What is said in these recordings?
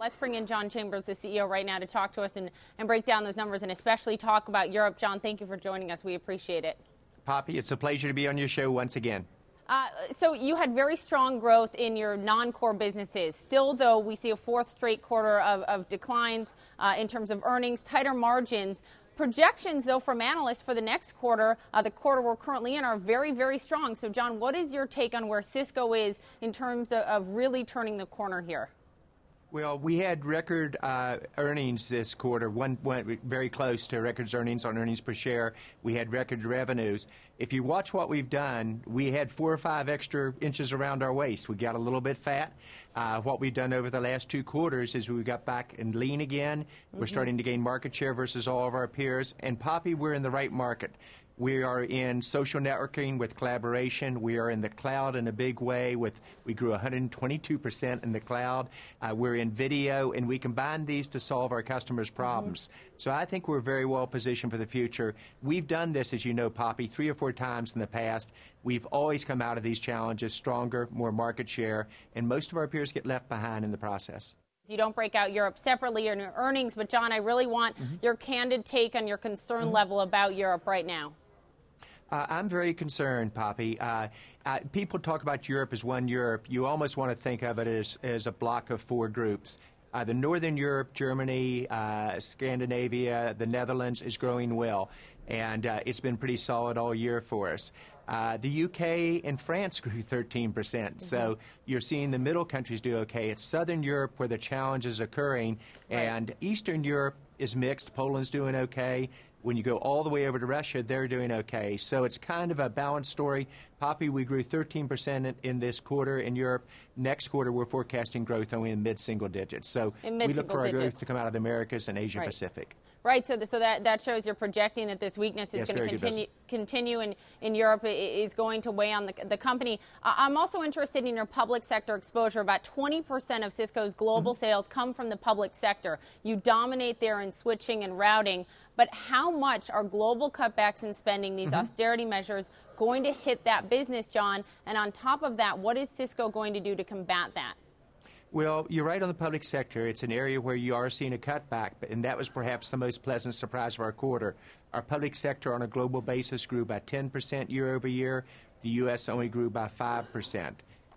Let's bring in John Chambers, the CEO, right now to talk to us and break down those numbers and especially talk about Europe. John, thank you for joining us. We appreciate it. Poppy, it's a pleasure to be on your show once again. So you had very strong growth in your non-core businesses. Still, though, we see a fourth straight quarter of declines in terms of earnings, tighter margins. Projections, though, from analysts for the next quarter, the quarter we're currently in, are very, very strong. So, John, what is your take on where Cisco is in terms of really turning the corner here? Well, we had record earnings this quarter, went very close to record earnings on earnings per share. We had record revenues. If you watch what we've done, we had 4 or 5 extra inches around our waist. We got a little bit fat. What we've done over the last 2 quarters is we got back and lean again. We're starting to gain market share versus all of our peers. And, Poppy, we're in the right market. We are in social networking with collaboration. We are in the cloud in a big way. We grew 122% in the cloud. We're in video, and we combine these to solve our customers' problems. So I think we're very well positioned for the future. We've done this, as you know, Poppy, 3 or 4 times in the past. We've always come out of these challenges stronger, more market share, and most of our peers get left behind in the process. You don't break out Europe separately in your earnings, but, John, I really want your candid take on your concern level about Europe right now. I'm very concerned, Poppy. People talk about Europe as one Europe. You almost want to think of it as a block of 4 groups. The Northern Europe, Germany, Scandinavia, the Netherlands is growing well, and it's been pretty solid all year for us. The UK and France grew 13%, so you're seeing the middle countries do okay. It's Southern Europe where the challenge is occurring, and Eastern Europe is mixed. Poland's doing okay. When you go all the way over to Russia, they're doing okay. So it's kind of a balanced story. Poppy, we grew 13% in this quarter in Europe. Next quarter, we're forecasting growth only in mid-single digits. So we look for our growth to come out of the Americas and Asia Pacific. Right, so that shows you're projecting that this weakness is going to continue in Europe, is going to weigh on the company. I'm also interested in your public sector exposure. About 20% of Cisco's global sales come from the public sector. You dominate there in switching and routing, but how much are global cutbacks in spending, these austerity measures, going to hit that business, John? And on top of that, what is Cisco going to do to combat that? Well, you're right on the public sector. It's an area where you are seeing a cutback, and that was perhaps the most pleasant surprise of our quarter. Our public sector on a global basis grew by 10% year over year. The U.S. only grew by 5%.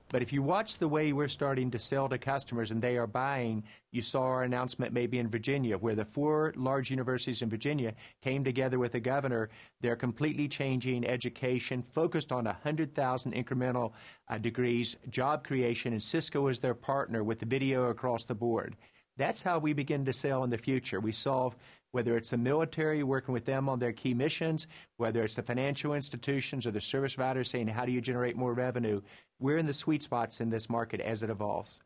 But if you watch the way we're starting to sell to customers and they are buying, you saw our announcement maybe in Virginia, where the 4 large universities in Virginia came together with the governor. They're completely changing education, focused on 100,000 incremental degrees, job creation, and Cisco is their partner with the video across the board. That's how we begin to sell in the future. We solve whether it's the military working with them on their key missions, whether it's the financial institutions or the service providers saying, how do you generate more revenue? We're in the sweet spots in this market as it evolves.